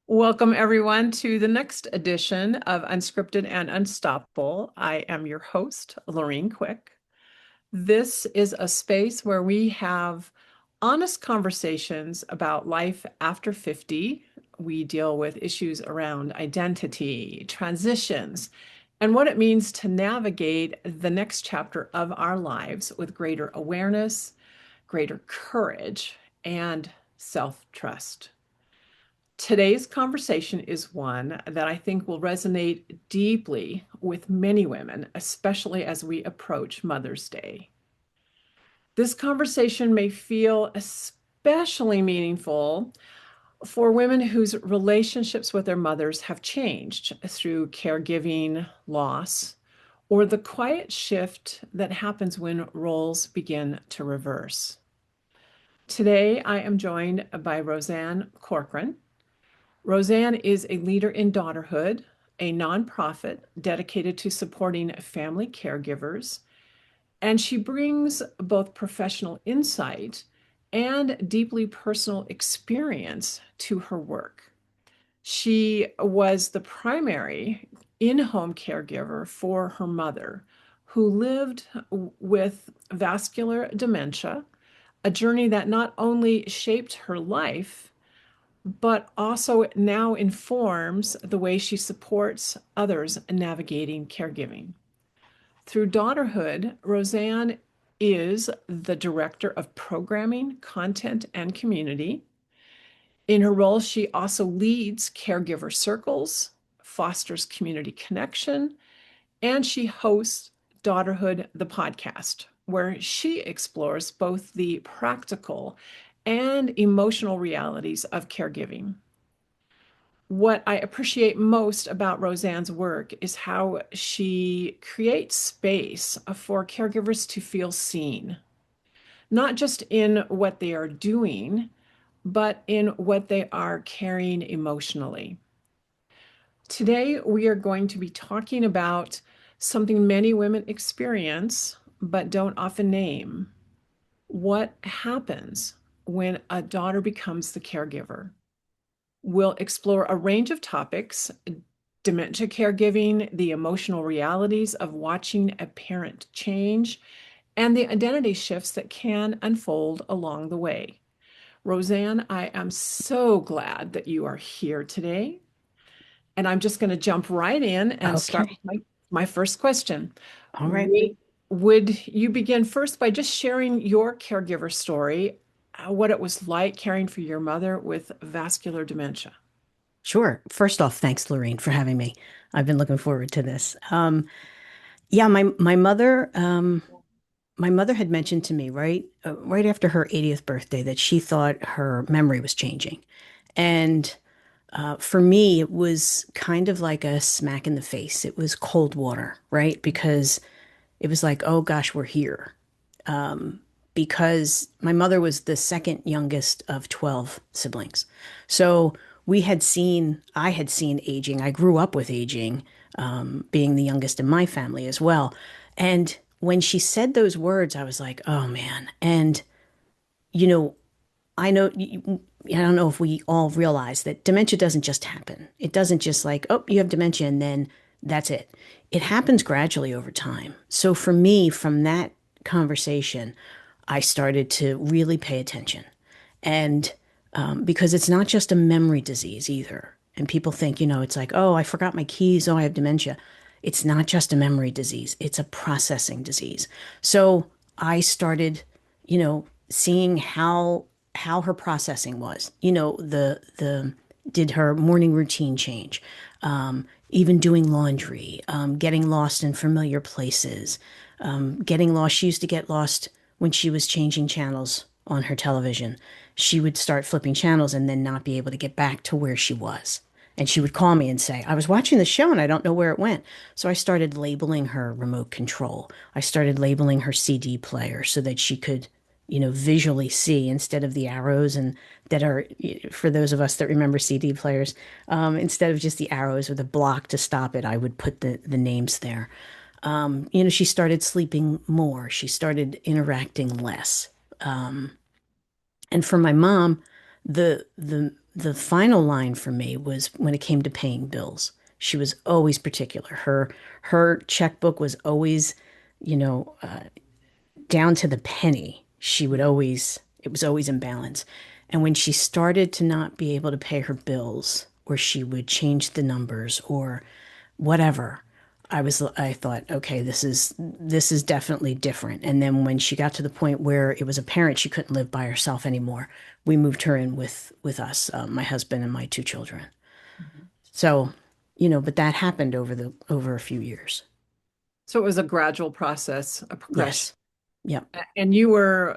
Welcome, everyone, to the next edition of Unscripted and Unstoppable. I am your host, Lorene Quick. This is a space where we have honest conversations about life after 50. We deal with issues around identity, transitions, and what it means to navigate the next chapter of our lives with greater awareness, greater courage, and self-trust. Today's conversation is one that I think will resonate deeply with many women, especially as we approach Mother's Day. This conversation may feel especially meaningful for women whose relationships with their mothers have changed through caregiving, loss, or the quiet shift that happens when roles begin to reverse. Today, I am joined by Rosanne Corcoran. Rosanne is a leader in Daughterhood, a nonprofit dedicated to supporting family caregivers, and she brings both professional insight and deeply personal experience to her work. She was the primary in-home caregiver for her mother, who lived with vascular dementia, a journey that not only shaped her life, but also now informs the way she supports others navigating caregiving. Through Daughterhood, Rosanne is the director of programming, content, and community. In her role, she also leads caregiver circles, fosters community connection, and she hosts Daughterhood, the podcast, where she explores both the practical and emotional realities of caregiving. What I appreciate most about Rosanne's work is how she creates space for caregivers to feel seen, not just in what they are doing, but in what they are carrying emotionally. Today, we are going to be talking about something many women experience but don't often name. What happens when a daughter becomes the caregiver? We'll explore a range of topics: dementia caregiving, the emotional realities of watching a parent change, and the identity shifts that can unfold along the way. Rosanne, I am so glad that you are here today. And I'm just going to jump right in and start Okay. with my first question. All right. Would you begin first by just sharing your caregiver story, what it was like caring for your mother with vascular dementia? Sure. First off, thanks, Lorene, for having me. I've been looking forward to this. Yeah, my mother had mentioned to me right after her 80th birthday that she thought her memory was changing, and for me, it was kind of like a smack in the face. It was cold water, right? Because it was like, oh gosh, we're here. Because my mother was the second youngest of 12 siblings. So I had seen aging. I grew up with aging, being the youngest in my family as well. And when she said those words, I was like, oh man. And, you know, I know, I don't know if we all realize that dementia doesn't just happen. It doesn't just like, oh, you have dementia and then that's it. It happens gradually over time. So for me, from that conversation, I started to really pay attention. And because it's not just a memory disease either. And people think, it's like, oh, I forgot my keys. Oh, I have dementia. It's not just a memory disease, it's a processing disease. So I started, seeing how her processing was. The did her morning routine change? Even doing laundry, getting lost in familiar places, getting lost. She used to get lost when she was changing channels on her television. She would start flipping channels and then not be able to get back to where she was. And she would call me and say, I was watching the show and I don't know where it went. So I started labeling her remote control. I started labeling her CD player so that she could, visually see instead of the arrows and that are, for those of us that remember CD players, instead of just the arrows with a block to stop it, I would put the names there. She started sleeping more. She started interacting less. And for my mom, The final line for me was when it came to paying bills. She was always particular. Her checkbook was always, you know, down to the penny. She would always, it was always in balance. And when she started to not be able to pay her bills, or she would change the numbers or whatever, I thought, okay, this is definitely different. And then when she got to the point where it was apparent she couldn't live by herself anymore, we moved her in with us, my husband and my two children. Mhm. So, but that happened over a few years. So it was a gradual process, a progression. Yes. Yep. And you were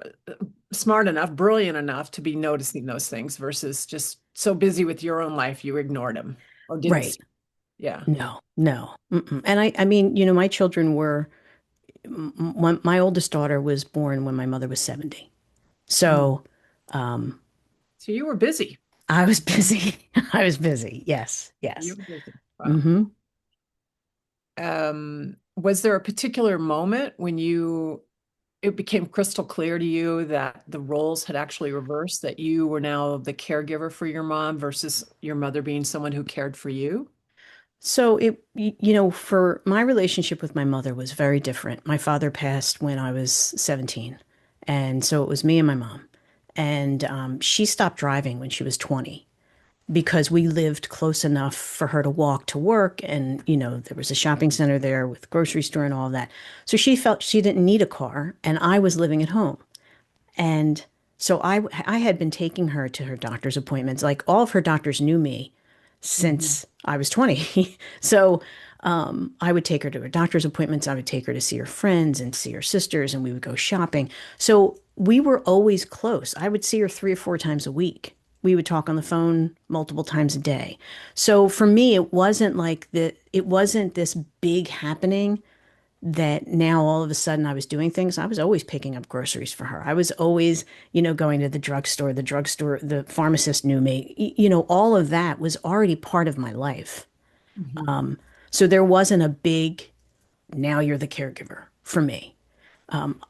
smart enough, brilliant enough to be noticing those things versus just so busy with your own life you ignored them or didn't Right. see. Yeah. No, no. Mm-mm. And I mean, my children were, my oldest daughter was born when my mother was 70. Mm. So, um, So you were busy. I was busy. I was busy. Yes. You Yes. were busy. Wow. Hmm. Was there a particular moment when it became crystal clear to you that the roles had actually reversed, that you were now the caregiver for your mom versus your mother being someone who cared for you? So for my relationship with my mother was very different. My father passed when I was 17. And so it was me and my mom. And she stopped driving when she was 20 because we lived close enough for her to walk to work. And, there was a shopping center there with grocery store and all of that. So she felt she didn't need a car. And I was living at home. And so I had been taking her to her doctor's appointments. Like all of her doctors knew me Mhm. since I was 20. So I would take her to her doctor's appointments. I would take her to see her friends and see her sisters, and we would go shopping. So we were always close. I would see her 3 or 4 times a week. We would talk on the phone multiple times a day. So for me, it wasn't this big happening that now all of a sudden I was doing things. I was always picking up groceries for her. I was always, going to the drugstore, the pharmacist knew me. All of that was already part of my life. Mhm. So there wasn't a big, now you're the caregiver for me.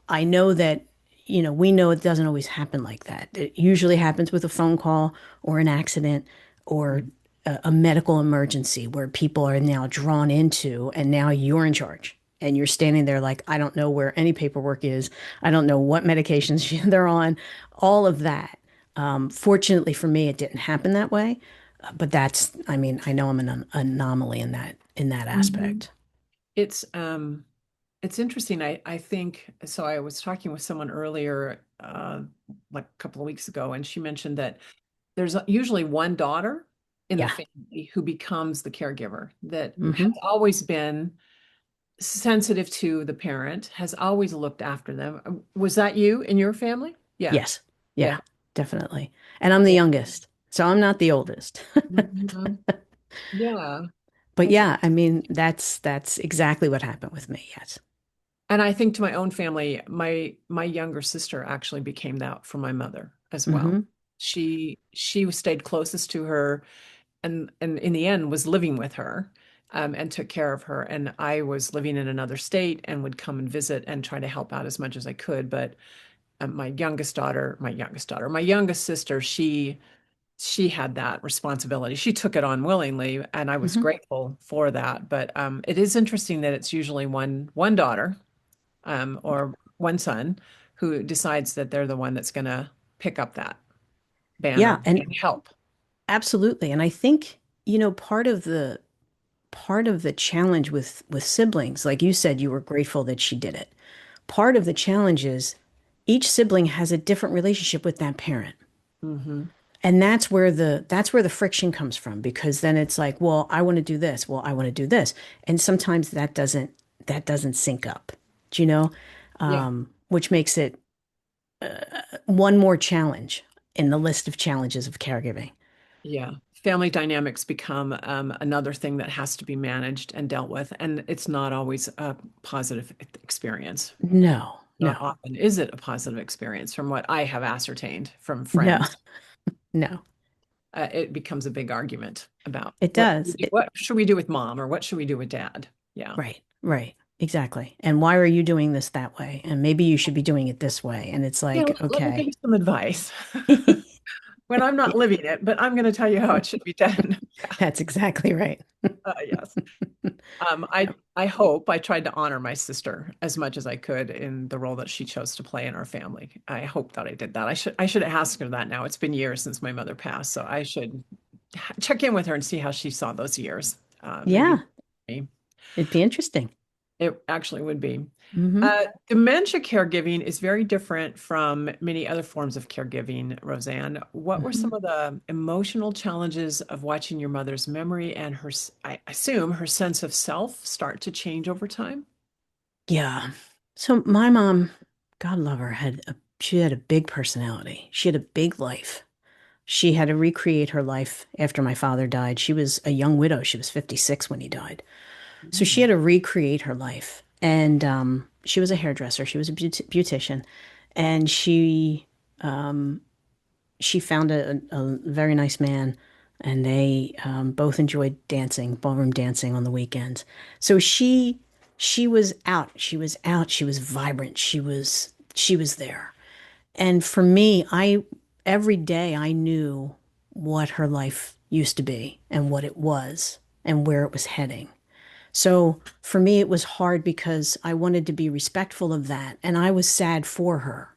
I know that, we know it doesn't always happen like that. It usually happens with a phone call or an accident or a medical emergency where people are now drawn into, and now you're in charge. And you're standing there like, I don't know where any paperwork is. I don't know what medications they're on, all of that. Fortunately for me, it didn't happen that way. But I mean, I know I'm an anomaly in that Mhm. aspect. It's it's interesting. I think so. I was talking with someone earlier, like a couple of weeks ago, and she mentioned that there's usually one daughter in the Yeah. family who becomes the caregiver that has Hmm. always been sensitive to the parent, has always looked after them. Was that you in your family? Yeah. Yes. Yeah. Yeah, definitely. And I'm the Yeah. youngest, so I'm not the oldest. Mhm. Yeah. But That's yeah, I mean, that's exactly what happened with me. Yes. And I think to my own family, my younger sister actually became that for my mother as well. Hmm. She stayed closest to her and in the end was living with her and took care of her. And I was living in another state and would come and visit and try to help out as much as I could. But my youngest sister, she had that responsibility. She took it on willingly, and I was Hmm. grateful for that. But it is interesting that it's usually one daughter or one son who decides that they're the one that's going to pick up that Yeah, banner and and help. absolutely. And I think, part of the challenge with siblings, like you said, you were grateful that she did it. Part of the challenge is each sibling has a different relationship with that parent. Hmm. And that's where the friction comes from, because then it's like, well, I want to do this. Well, I want to do this. And sometimes that doesn't sync up. Do you know? Yeah. Which makes it one more challenge in the list of challenges of caregiving. Yeah. Family dynamics become another thing that has to be managed and dealt with. And it's not always a positive experience. No, Not no, often is it a positive experience from what I have ascertained from no, friends. no. It becomes a big argument about It does. what should we do with mom or what should we do with dad? Yeah. Right, right. Exactly. And why are you doing this that way? And maybe you should be doing it this way. And it's Yeah, like, let me give okay. you some advice. when I'm not living it, but I'm going to tell you how it should be done. That's exactly right. Yes. I hope I tried to honor my sister as much as I could in the role that she chose to play in our family. I hope that I did that. I should ask her that now. It's been years since my mother passed, so I should check in with her and see how she saw those years. Maybe Yeah, it'd be interesting. it actually would be. Hmm. Dementia caregiving is very different from many other forms of caregiving, Roseanne. What were some Hmm. of the emotional challenges of watching your mother's memory and her, I assume, her sense of self start to change over time? Yeah. So my mom, God love her, she had a big personality. She had a big life. She had to recreate her life after my father died. She was a young widow. She was 56 when he died. So she Mm. had to recreate her life. And she was a hairdresser. She was a beautician. And she found a very nice man, and they both enjoyed dancing, ballroom dancing on the weekends. So she was out. She was out. She was vibrant. She was there. And for me, I every day I knew what her life used to be and what it was and where it was heading. So for me, it was hard because I wanted to be respectful of that, and I was sad for her.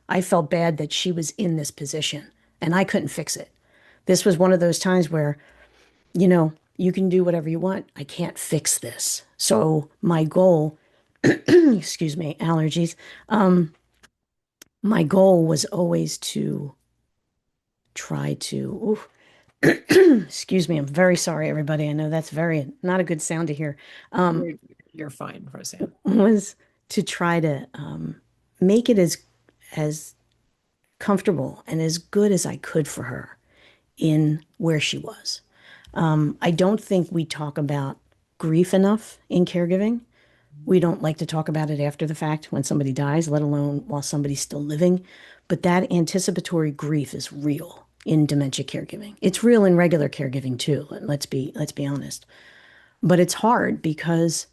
I felt bad that she was in this position and I couldn't fix it. This was one of those times where, you can do whatever you want. I can't fix this. So my goal, excuse me, allergies. My goal was always to try to, excuse me, I'm very sorry, everybody. I know that's very not a good sound to hear. Um, You're, you're fine, Roseanne. was to try to make it as comfortable and as good as I could for her in where she was. I don't think we talk about grief enough in caregiving. We don't like to talk about it after the fact when somebody dies, let alone while somebody's still living. But that anticipatory grief is real in dementia caregiving. It's real in regular caregiving too. Let's be honest. But it's hard because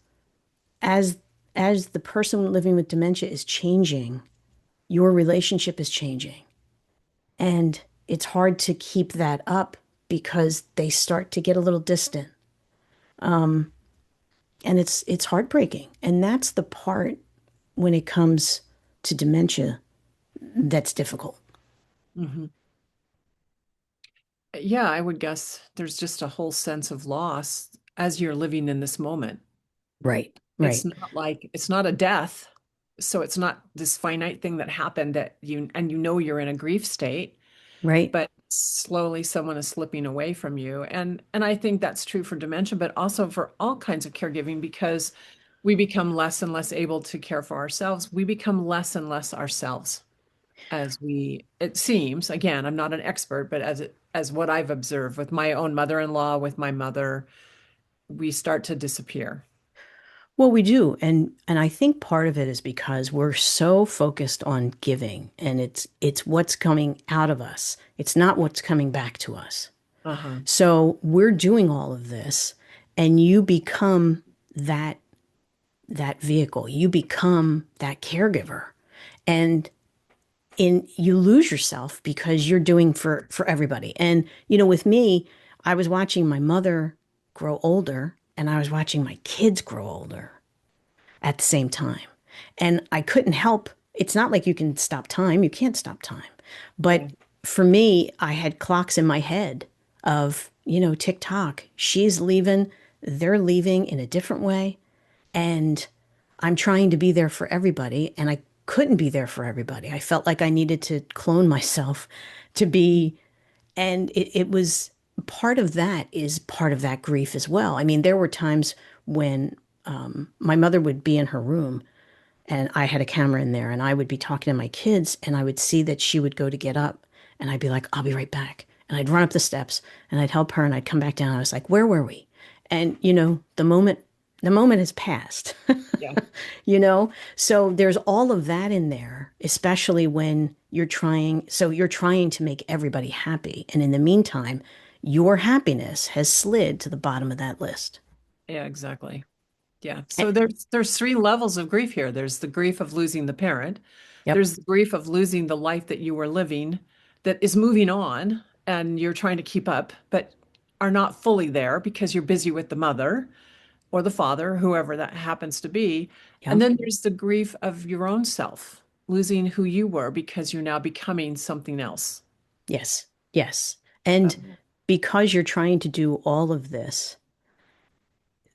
as as the person living with dementia is changing, your relationship is changing. And it's hard to keep that up because they start to get a little distant. And it's heartbreaking. And that's the part when it comes to dementia that's difficult. Hmm. Yeah, I would guess there's just a whole sense of loss as you're living in this moment. Right, right, It's not a death. So it's not this finite thing that happened that you know you're in a grief state, right. but slowly someone is slipping away from you. And I think that's true for dementia, but also for all kinds of caregiving because we become less and less able to care for ourselves. We become less and less ourselves it seems, again, I'm not an expert, but as what I've observed with my own mother-in-law, with my mother, we start to disappear. Well, we do. And I think part of it is because we're so focused on giving and it's what's coming out of us. It's not what's coming back to us. Uh-huh. So we're doing all of this and you become that that vehicle. You become that caregiver. And you lose yourself because you're doing for everybody. And with me, I was watching my mother grow older and I was watching my kids grow older at the same time. And I couldn't help. It's not like you can stop time. You can't stop time. But Yeah. for me, I had clocks in my head of, tick tock. She's leaving. They're leaving in a different way. And I'm trying to be there for everybody. And I couldn't be there for everybody. I felt like I needed to clone myself to be. And it was part of that is part of that grief as well. I mean, there were times when my mother would be in her room and I had a camera in there and I would be talking to my kids and I would see that she would go to get up and I'd be like, I'll be right back. And I'd run up the steps and I'd help her and I'd come back down. I was like, where were we? And the moment has passed. Yeah. So there's all of that in there, especially when you're trying to make everybody happy. And in the meantime, your happiness has slid to the bottom of that list. Yeah, exactly. Yeah. Eh, So there's three levels of grief here. There's the grief of losing the parent. Yep. There's the grief of losing the life that you were living. that is moving on and you're trying to keep up, but are not fully there because you're busy with the mother or the father, whoever that happens to be. Yeah. And then there's the grief of your own self, losing who you were because you're now becoming something else. Yes. Yes. And because you're trying to do all of this,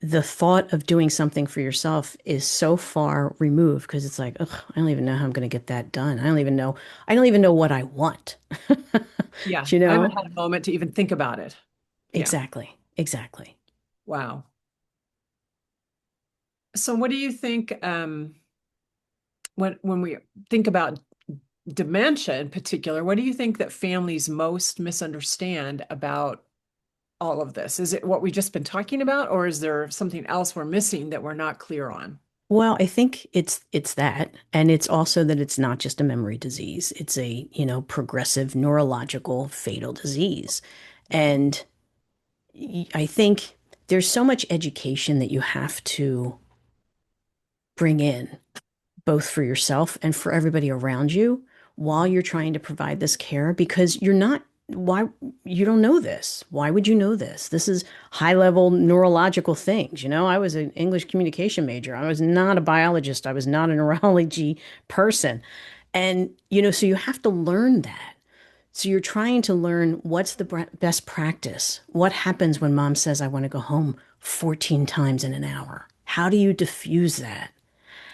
the thought of doing something for yourself is so far removed because it's like, ugh, I don't even know how I'm going to get that done. I don't even know what I want. Yeah, You I haven't know? had a moment to even think about it. Yeah. Exactly. Exactly. Wow. So what do you think when we think about dementia in particular, what do you think that families most misunderstand about all of this? Is it what we've just been talking about, or is there something else we're missing that we're not clear on? Well, I think it's that, and it's also that it's not just a memory disease. It's a, progressive neurological fatal disease. And I think there's so much education that you have to bring in, both for yourself and for everybody around you while you're trying to provide this care because why you don't know this. Why would you know this? This is high level neurological things. I was an English communication major. I was not a biologist. I was not a neurology person. And, so you have to learn that. So you're trying to learn what's the best practice. What happens when mom says, I want to go home 14 times in an hour? How do you diffuse that?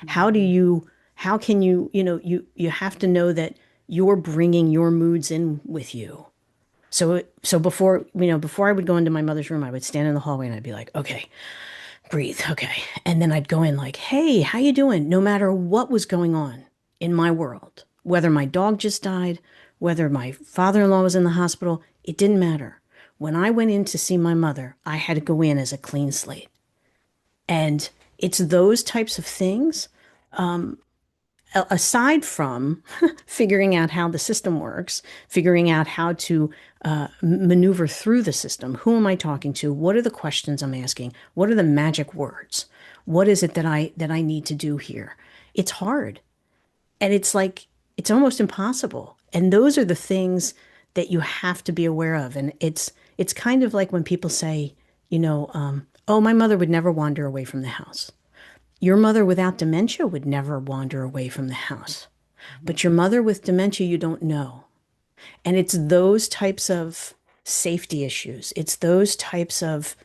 How do Mhm. you, how can you, you have to know that you're bringing your moods in with you. So before I would go into my mother's room, I would stand in the hallway and I'd be like, okay, breathe, okay. And then I'd go in like, hey, how you doing? No matter what was going on in my world, whether my dog just died, whether my father-in-law was in the hospital, it didn't matter. When I went in to see my mother, I had to go in as a clean slate. And it's those types of things aside from figuring out how the system works, figuring out how to maneuver through the system. Who am I talking to? What are the questions I'm asking? What are the magic words? What is it that I need to do here? It's hard, and it's like it's almost impossible. And those are the things that you have to be aware of. And it's kind of like when people say, oh, my mother would never wander away from the house. Your mother without dementia would never wander away from the house. But your mother with dementia, you don't know. And it's those types of safety issues. It's those types of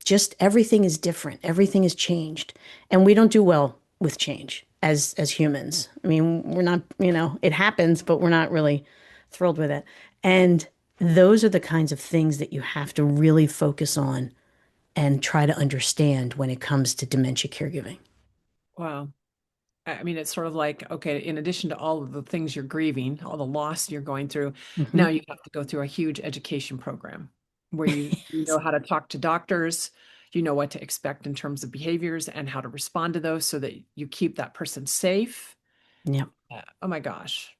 just everything is different. Everything is changed. And we don't do well with change as humans. I mean, we're not, it happens, but we're not really thrilled with it. And those are the kinds of things that you have to really focus on and try to understand when it comes to dementia caregiving. Wow. I mean, it's sort of like, okay, in addition to all of the things you're grieving, all the loss you're going through, now Hmm. you have to go through a huge education program where you know how to talk to doctors, you know what to expect in terms of behaviors and how to respond to those so that you keep that person safe. Yep. Oh my gosh.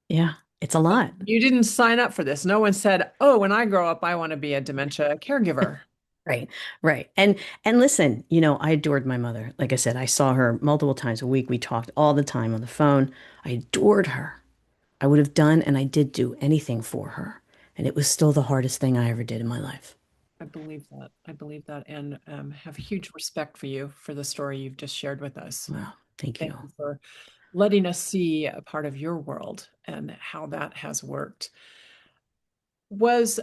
Yeah, it's a lot. You didn't sign up for this. No one said, "Oh, when I grow up, I want to be a dementia caregiver." Right, right. And listen, I adored my mother. Like I said, I saw her multiple times a week. We talked all the time on the phone. I adored her. I would have done and I did do anything for her. And it was still the hardest thing I ever did in my life. I believe that. I believe that and have huge respect for you for the story you've just shared with us. Well, thank Thank you. you for letting us see a part of your world and how that has worked. Was,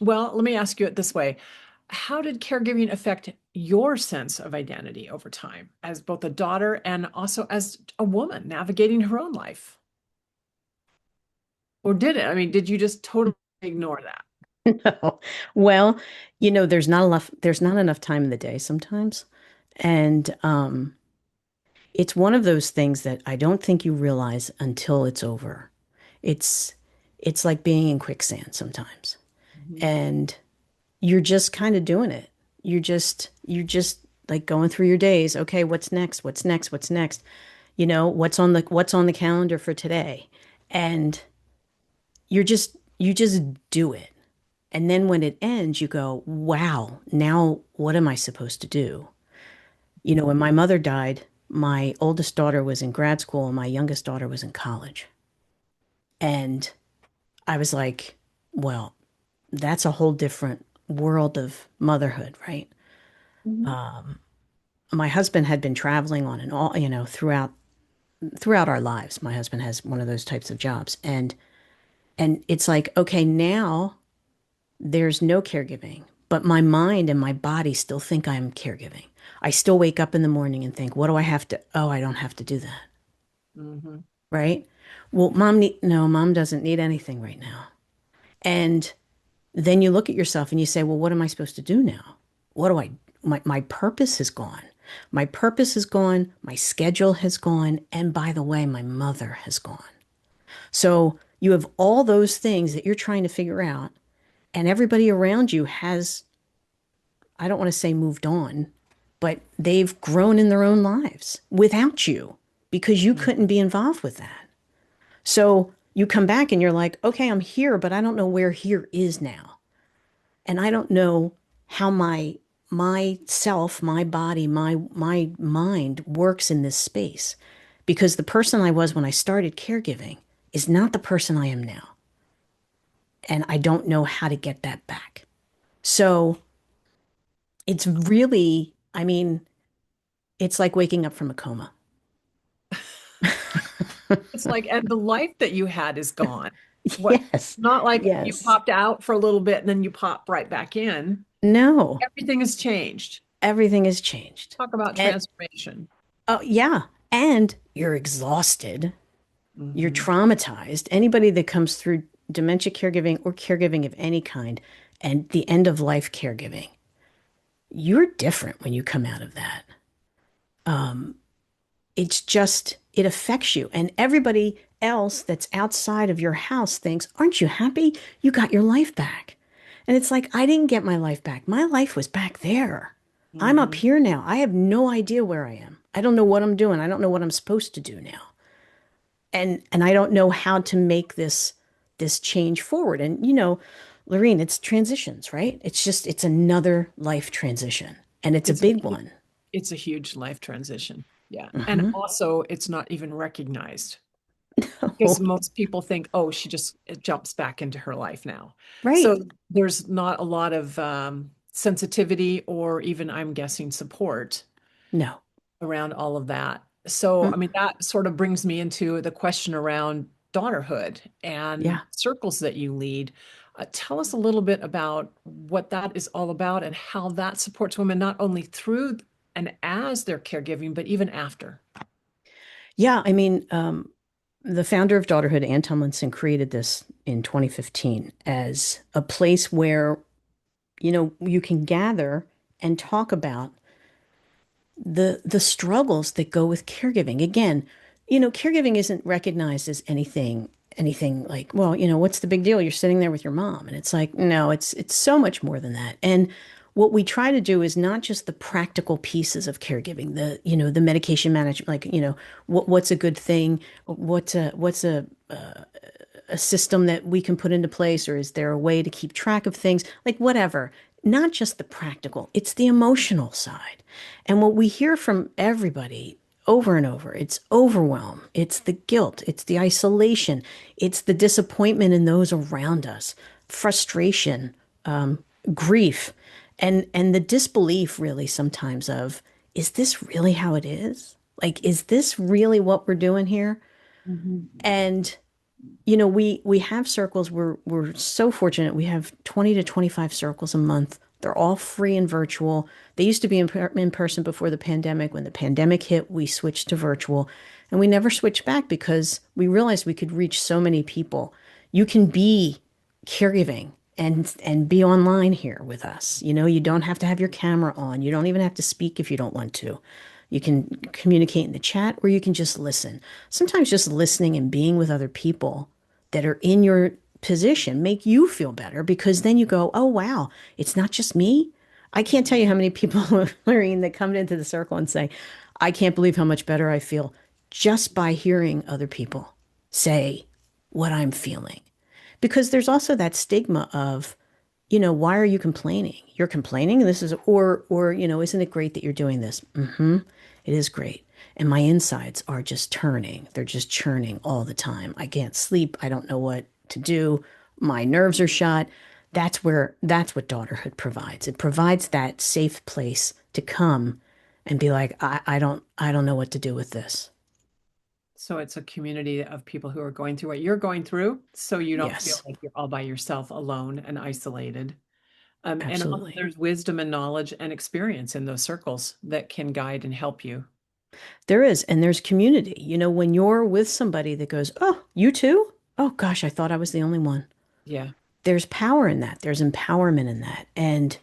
well, let me ask you it this way. How did caregiving affect your sense of identity over time as both a daughter and also as a woman navigating her own life? Or did it? I mean, did you just totally ignore that? No. Well, there's not enough time in the day sometimes. And it's one of those things that I don't think you realize until it's over. It's it's like being in quicksand sometimes. Mhm. And you're just kind of doing it. You're just like going through your days. Okay, what's next? What's next? What's next? What's on the calendar for today? And you just do it. And then when it ends, you go, "Wow, now what am I supposed to do?" When my mother died, my oldest daughter was in grad school and my youngest daughter was in college. And I was like, well, that's a whole different world of motherhood, right? Mhm. My husband had been traveling on and all, throughout our lives. My husband has one of those types of jobs. And it's like, okay, now there's no caregiving, but my mind and my body still think I'm caregiving. I still wake up in the morning and think, what do I have to? Oh, I don't have to do that, Mhm. right? Well, no, mom doesn't need anything right now. And then you look at yourself and you say, well, what am I supposed to do now? What do I, my purpose is gone. My purpose is gone. My schedule has gone. And by the way, my mother has gone. So you have all those things that you're trying to figure out, and everybody around you has, I don't want to say moved on, but they've grown in their own lives without you because you couldn't be involved with that. So you come back and you're like, okay, I'm here, but I don't know where here is now. And I don't know how myself, my body, my mind works in this space because the person I was when I started caregiving is not the person I am now. And I don't know how to get that back. So it's really, I mean, it's like waking up from a coma. It's like, and the life that you had is gone. What, Yes. not like you Yes. popped out for a little bit and then you pop right back in. No, Everything has changed. everything has changed. Talk about And transformation. oh, yeah. And you're exhausted. You're Hmm. traumatized. Anybody that comes through dementia caregiving or caregiving of any kind and the end of life caregiving, you're different when you come out of that. It's just, it affects you. And everybody else that's outside of your house thinks, aren't you happy? You got your life back. And it's like, I didn't get my life back. My life was back there. I'm up Hmm. here now. I have no idea where I am. I don't know what I'm doing. I don't know what I'm supposed to do now. And I don't know how to make this change forward. And Lorene, it's transitions, right? It's another life transition. And it's a It's a big hu- one. it's a huge life transition. Yeah. And Hmm. also it's not even recognized because most people think, oh, she just it jumps back into her life now. Right. So there's not a lot of sensitivity or even, I'm guessing, support No. around all of that. So, I Mm. mean, that sort of brings me into the question around daughterhood and Yeah. circles that you lead. Tell us a little bit about what that is all about and how that supports women, not only through and as they're caregiving, but even after. Yeah. I mean, the founder of Daughterhood, Ann Tomlinson, created this in 2015 as a place where, you can gather and talk about the struggles that go with caregiving. Again, caregiving isn't recognized as anything like, well, what's the big deal? You're sitting there with your mom. And it's like, no, it's so much more than that. And what we try to do is not just the practical pieces of caregiving, the medication management, like, what's a good thing? What's a system that we can put into place, or is there a way to keep track of things? Like whatever, not just the practical, it's the emotional side. And what we hear from everybody over and over, it's overwhelm, it's the guilt, it's the isolation, it's the disappointment in those around us, frustration, grief, and the disbelief really sometimes of, is this really how it is? Like, is this really what we're doing here? Mhm. And we have circles. We're so fortunate. We have 20 to 25 circles a month. They're all free and virtual. They used to be in person before the pandemic. When the pandemic hit, we switched to virtual, and we never switched back because we realized we could reach so many people. You can be caregiving and be online here with us. You don't have to have your camera on. You don't even have to speak if you don't want to. You can communicate in the chat or you can just listen. Sometimes just listening and being with other people that are in your position make you feel better because then you go, oh, wow, it's not just me. I can't tell you how many people, Lorene, that come into the circle and say, I can't believe how much better I feel just by hearing other people say what I'm feeling. Because there's also that stigma of, why are you complaining? You're complaining. This is, or, isn't it great that you're doing this? Mm-hmm. It is great. and my insides are just turning. They're just churning all the time. I can't sleep. I don't know what to do. My nerves are shot. That's what daughterhood provides. It provides that safe place to come and be like, I don't know what to do with this. So it's a community of people who are going through what you're going through, so you don't feel Yes, like you're all by yourself, alone and isolated. And also absolutely. there's wisdom and knowledge and experience in those circles that can guide and help you. There is, and there's community. You know, when you're with somebody that goes, "Oh, you too? Oh gosh, I thought I was the only one." Yeah. There's power in that. There's empowerment in that. And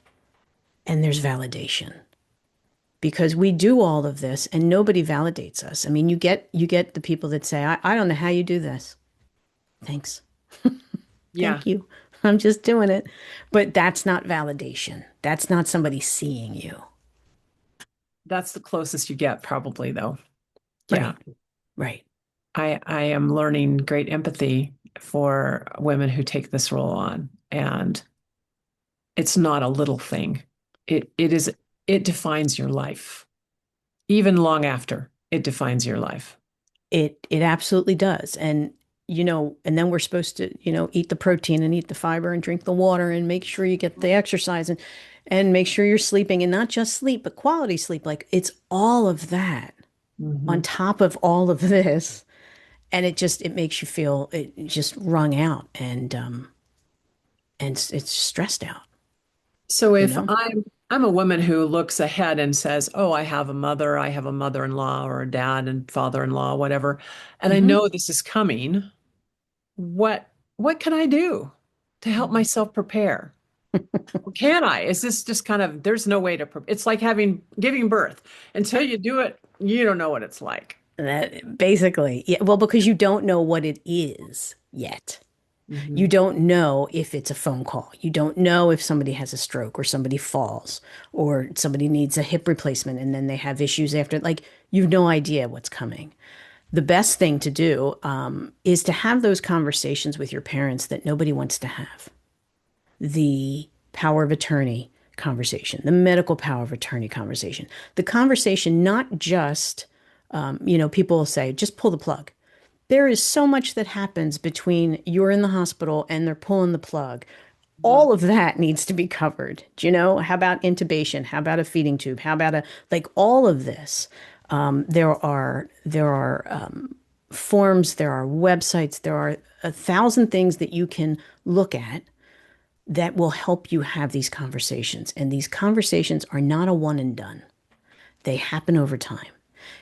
there's validation. Because we do all of this and nobody validates us. I mean, you get the people that say, I don't know how you do this. Thanks. Yeah. Thank you. I'm just doing it. But that's not validation. That's not somebody seeing you. That's the closest you get, probably, though. Yeah. Right. Right. I am learning great empathy for women who take this role on. And it's not a little thing. It defines your life. Even long after, it defines your life. It absolutely does. And and then we're supposed to, eat the protein and eat the fiber and drink the water and make sure you get the exercise and make sure you're sleeping and not just sleep, but quality sleep. Like it's all of that on Mhm. top of all of this. And it makes you feel it just wrung out and it's stressed out, So you if know? I'm a woman who looks ahead and says, "Oh, I have a mother, I have a mother-in-law or a dad and father-in-law, whatever, and I Hmm. know this is coming, what what can I do to help myself prepare? Can I? Is this just kind of there's no way to prepare. It's like having giving birth. Until you do it, you don't know what it's like." That basically, yeah, well, because you don't know what it is yet. You Hmm. don't know if it's a phone call. You don't know if somebody has a stroke or somebody falls or somebody needs a hip replacement and then they have issues after. Like, you've no idea what's coming. The best thing to do is to have those conversations with your parents that nobody wants to have. The power of attorney conversation, the medical power of attorney conversation, the conversation not just, people will say, just pull the plug. There is so much that happens between you're in the hospital and they're pulling the plug. All of that needs to be covered. Do you know? How about intubation? How about a feeding tube? How about like all of this? There are forms, there are websites, there are 1,000 things that you can look at that will help you have these conversations. And these conversations are not a one and done. They happen over time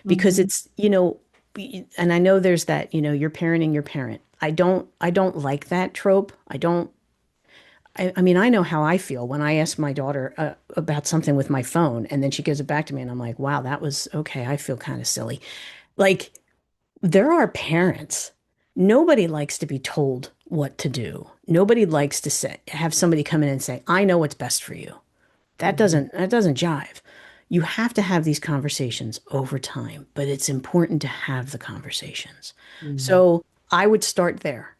because Hmm. and I know there's that, you're parenting your parent. I don't like that trope. I mean, I know how I feel when I ask my daughter about something with my phone and then she gives it back to me and I'm like, wow, that was okay. I feel kind of silly. Like, there are parents. Nobody likes to be told what to do. Nobody likes to have somebody come in and say, I know what's best for you. Hmm. That doesn't jive. You have to have these conversations over time, but it's important to have the conversations. Hmm. So I would start there.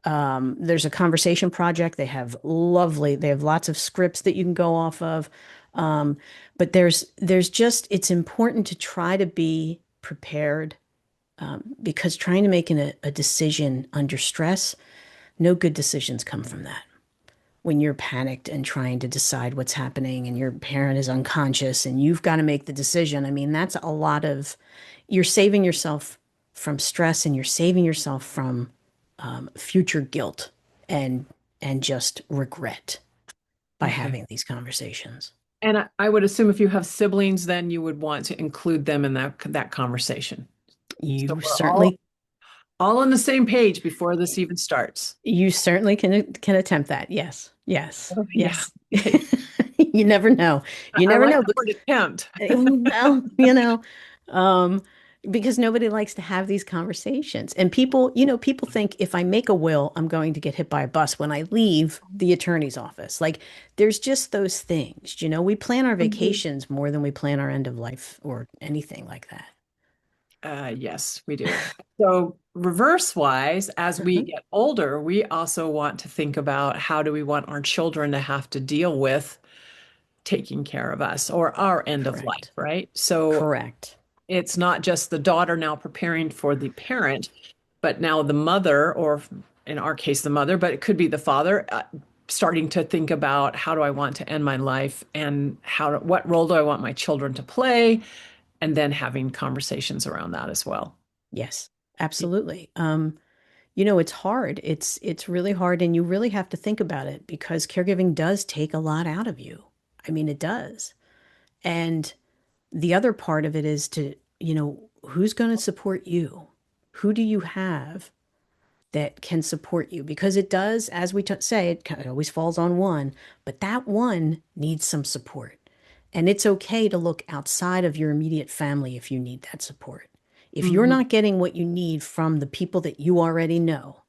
There's a conversation project. They have lots of scripts that you can go off of. Um, but there's just, it's important to try to be prepared because trying to make a decision under stress, no good decisions come from that. When you're panicked and trying to decide what's happening and your parent is unconscious and you've got to make the decision, I mean, that's a lot of, you're saving yourself from stress and you're saving yourself from future guilt and and just regret by Okay. having these conversations. And I would assume if you have siblings, then you would want to include them in that conversation. So You we're all certainly all on the same page before this even starts. you certainly can attempt that. Yes. Yes. Oh, yeah. Yes. You never know. You I never like know. the word attempt. Well, um, because nobody likes to have these conversations. And people think if I make a will, I'm going to get hit by a bus when I leave the attorney's office. Like there's just those things, we plan our Mhm. vacations more than we plan our end of life or anything like that. Yes, we do. So reverse wise, as we Uh-huh. get older, we also want to think about how do we want our children to have to deal with taking care of us or our end of life, Correct. right? So Correct. it's not just the daughter now preparing for the parent, but now the mother, or in our case, the mother, but it could be the father, starting to think about how do I want to end my life and what role do I want my children to play, and then having conversations around that as well. Yes, absolutely. It's hard. It's really hard, and you really have to think about it because caregiving does take a lot out of you. I mean, it does. And the other part of it is who's going to support you? Who do you have that can support you? Because it does, as we say, it kind of always falls on one, but that one needs some support. And it's okay to look outside of your immediate family if you need that support. If you're Mhm. not getting what you need from the people that you already know,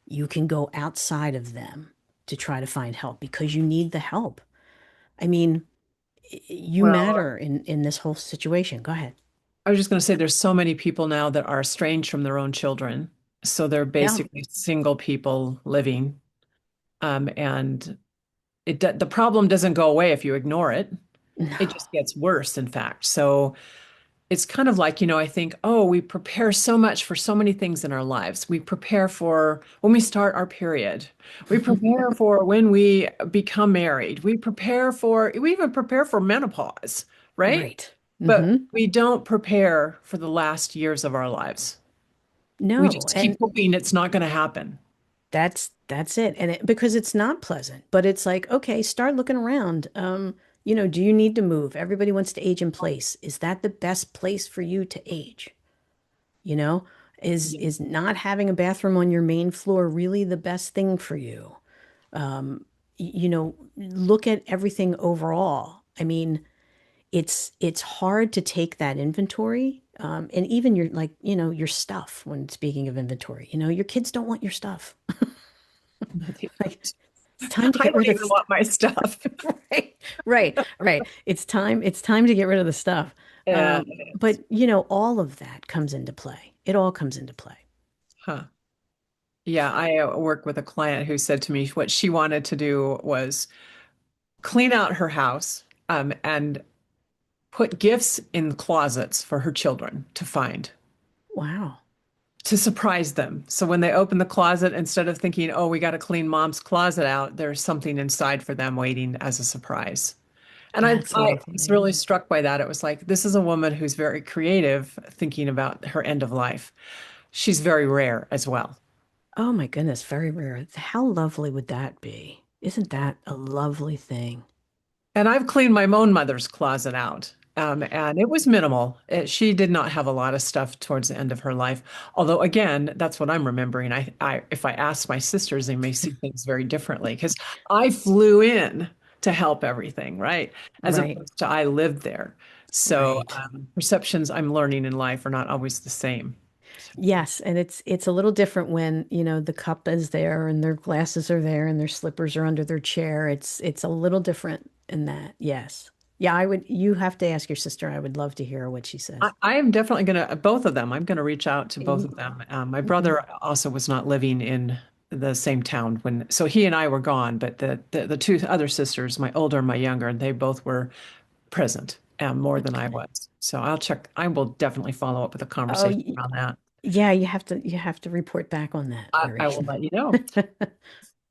you can go outside of them to try to find help because you need the help. I mean, you Well, matter in this whole situation. Go ahead. I was just going to say there's so many people now that are estranged from their own children. So they're Yeah. basically single people living. And the problem doesn't go away if you ignore it. It No. just gets worse, in fact. So it's kind of like, I think, oh, we prepare so much for so many things in our lives. We prepare for when we start our period. We prepare for when we become married. We even prepare for menopause, right? Right. But Mm-hmm. we don't prepare for the last years of our lives. We No. just keep And hoping it's not going to happen. that's it. And because it's not pleasant, but it's like, okay, start looking around. Do you need to move? Everybody wants to age in place. Is that the best place for you to age? You know, is Yeah. is not having a bathroom on your main floor really the best thing for you? Look at everything overall. I mean, it's hard to take that inventory. And even your stuff, when speaking of inventory, your kids don't want your stuff. No, they Like, don't. it's time to I get don't rid of even the want stuff. my stuff. Right, right. It's time to get rid of the stuff. Yeah. But all of that comes into play. It all comes into play. Huh. Yeah, I work with a client who said to me what she wanted to do was clean out her house, and put gifts in closets for her children to find, Wow, to surprise them. So when they open the closet, instead of thinking, oh, we got to clean mom's closet out, there's something inside for them waiting as a surprise. And that's I was lovely. really struck by that. It was like, this is a woman who's very creative thinking about her end of life. She's very rare as well. Oh my goodness, very rare. How lovely would that be? Isn't that a lovely thing? And I've cleaned my own mother's closet out. And it was minimal. She did not have a lot of stuff towards the end of her life. Although, again, that's what I'm remembering. If I ask my sisters, they may see things very differently because I flew in to help everything, right? As Right, opposed to I lived there. So, right. perceptions I'm learning in life are not always the same. So, Yes, and it's a little different when, the cup is there and their glasses are there and their slippers are under their chair. It's a little different in that. Yes. Yeah, you have to ask your sister. I would love to hear what she says. I am definitely going to, both of them, I'm going to reach out to both of them. My Mhm. brother also was not living in the same town so he and I were gone, but the two other sisters, my older and my younger, they both were present, more than I Okay. was. So I will definitely follow up with a Oh, conversation around that. yeah, you have to report back on that, I will Lorraine. let you know.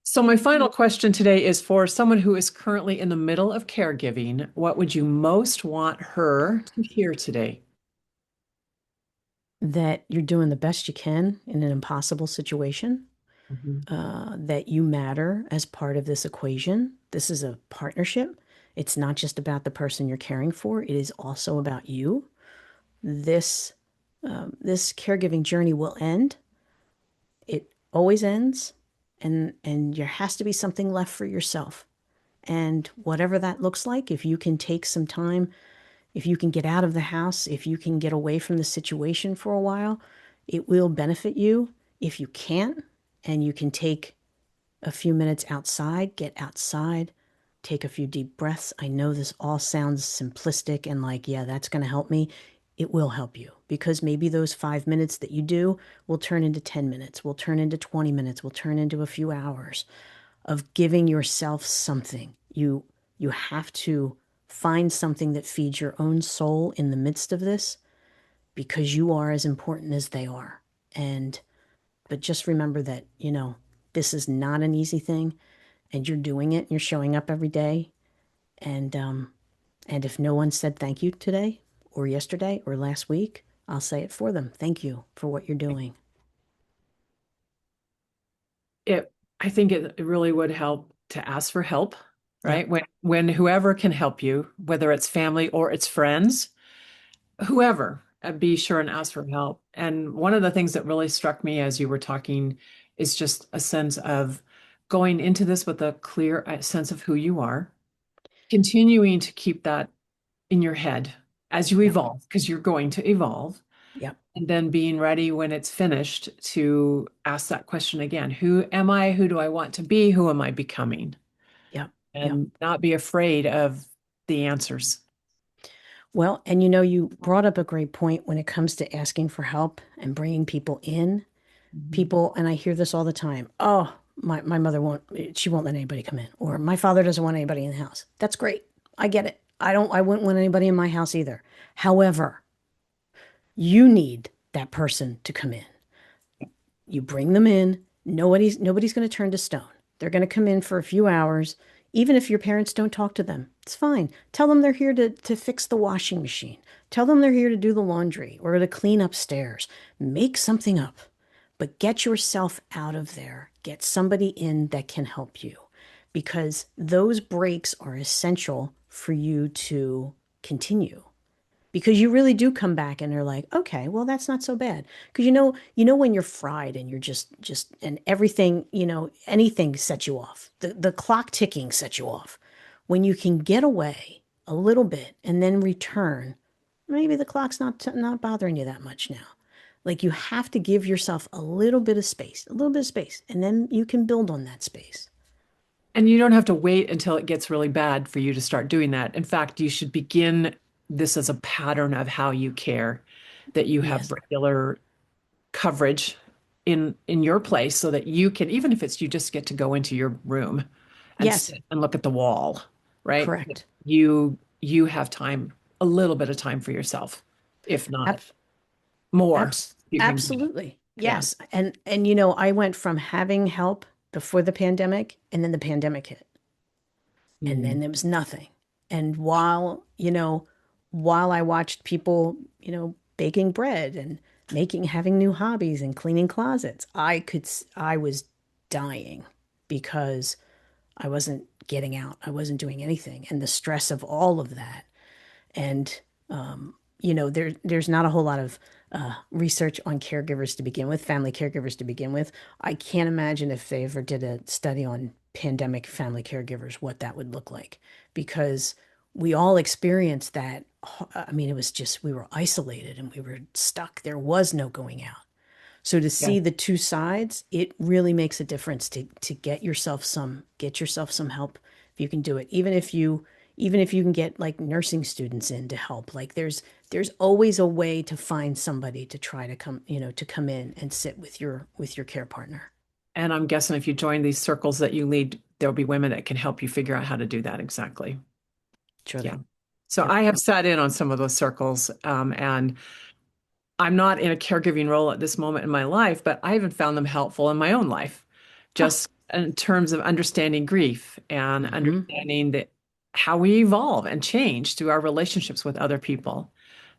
So my final question today is for someone who is currently in the middle of caregiving. What would you most want her to hear today? That you're doing the best you can in an impossible situation, Mhm. that you matter as part of this equation. This is a partnership. It's not just about the person you're caring for, it is also about you. This caregiving journey will end. It always ends, and there has to be something left for yourself. And whatever that looks like, if you can take some time, if you can get out of the house, if you can get away from the situation for a while, it will benefit you. If you can't, and you can take a few minutes outside, get outside, take a few deep breaths. I know this all sounds simplistic and like, yeah, that's going to help me. It will help you because maybe those 5 minutes that you do will turn into 10 minutes, will turn into 20 minutes, will turn into a few hours of giving yourself something. You have to find something that feeds your own soul in the midst of this. because you are as important as they are. And, but just remember that, this is not an easy thing and you're doing it and you're showing up every day. And if no one said thank you today or yesterday or last week, I'll say it for them. Thank you for what you're doing. It, I think it really would help to ask for help, right? Yep. When whoever can help you, whether it's family or it's friends, whoever, be sure and ask for help. And one of the things that really struck me as you were talking is just a sense of going into this with a clear sense of who you are, continuing to keep that in your head as you Yep. evolve, because you're going to evolve, Yep. and then being ready when it's finished to ask that question again. Who am I? Who do I want to be? Who am I becoming? Yep. Yep. And not be afraid of the answers. Well, and you brought up a great point when it comes to asking for help and bringing people in. Mhm. People, and I hear this all the time. Oh, my mother she won't let anybody come in, or my father doesn't want anybody in the house. That's great. I get it. I wouldn't want anybody in my house either. However, you need that person to come in. You bring them in. Nobody's going to turn to stone. They're going to come in for a few hours, even if your parents don't talk to them. It's fine. Tell them they're here to fix the washing machine. Tell them they're here to do the laundry or to clean upstairs. Make something up, but get yourself out of there. Get somebody in that can help you, because those breaks are essential for you to continue, because you really do come back and they're like, okay, well, that's not so bad. Because when you're fried and you're just and everything, anything sets you off. The clock ticking sets you off. When you can get away a little bit and then return, maybe the clock's not bothering you that much now. Like, you have to give yourself a little bit of space, and then you can build on that space. And you don't have to wait until it gets really bad for you to start doing that. In fact, you should begin this as a pattern of how you care, that you have Yes. regular coverage in your place so that you can, even if it's you just get to go into your room and Yes. sit and look at the wall, right? Correct. You have time, a little bit of time for yourself, if not more. You can, Absolutely. yeah. Yes. And I went from having help before the pandemic, and then the pandemic hit. And Mm. then there was nothing. And while I watched people, baking bread and having new hobbies and cleaning closets, I was dying because I wasn't getting out. I wasn't doing anything. And the stress of all of that. And there's not a whole lot of research on caregivers to begin with, family caregivers to begin with. I can't imagine if they ever did a study on pandemic family caregivers, what that would look like, because we all experienced that. I mean, it was just, we were isolated and we were stuck. There was no going out. So to Yeah. see the two sides, it really makes a difference to get yourself some help if you can do it. Even if you can get like nursing students in to help. Like, there's always a way to find somebody to try to come in and sit with your care partner. And I'm guessing if you join these circles that you lead, there'll be women that can help you figure out how to do that exactly. Yeah. Surely. So Yep. I have sat in on some of those circles, and I'm not in a caregiving role at this moment in my life, but I haven't found them helpful in my own life, Ah. just in terms of understanding grief and Mm-hmm. understanding that how we evolve and change through our relationships with other people.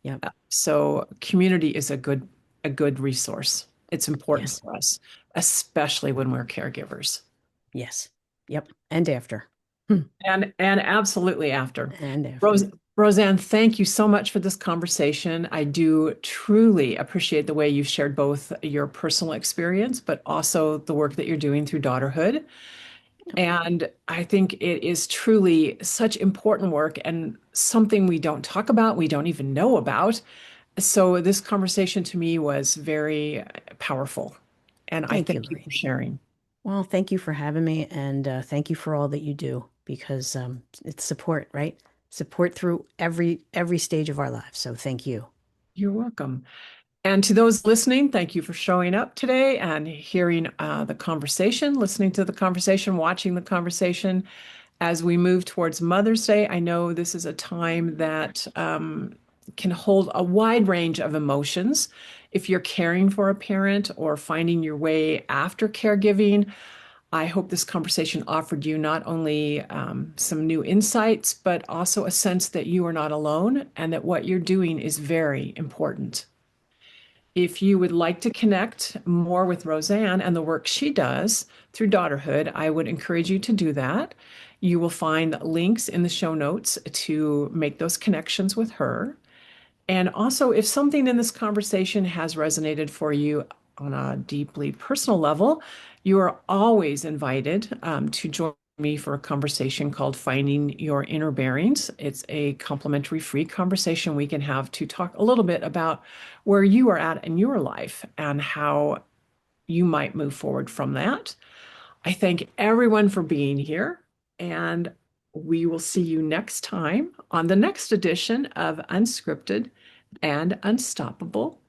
Yep. So community is a good resource. It's important Yes. for us, especially when we're caregivers. Yes. Yep. And after. Hmm. And absolutely after. And after. Rose, Roseanne, thank you so much for this conversation. I do truly appreciate the way you shared both your personal experience, but also the work that you're doing through Daughterhood. And I think it is truly such important work and something we don't talk about, we don't even know about. So this conversation to me was very powerful. And I Thank you, thank you Lorraine. for sharing. Well, thank you for having me, and thank you for all that you do, because it's support, right? Support through every stage of our lives. So thank you. You're welcome. And to those listening, thank you for showing up today and hearing the conversation, listening to the conversation, watching the conversation. As we move towards Mother's Day, I know this is a time that can hold a wide range of emotions. If you're caring for a parent or finding your way after caregiving, I hope this conversation offered you not only some new insights, but also a sense that you are not alone and that what you're doing is very important. If you would like to connect more with Rosanne and the work she does through Daughterhood, I would encourage you to do that. You will find links in the show notes to make those connections with her. And also, if something in this conversation has resonated for you on a deeply personal level, you are always invited to join me for a conversation called Finding Your Inner Bearings. It's a complimentary free conversation we can have to talk a little bit about where you are at in your life and how you might move forward from that. I thank everyone for being here, and we will see you next time on the next edition of Unscripted and Unstoppable.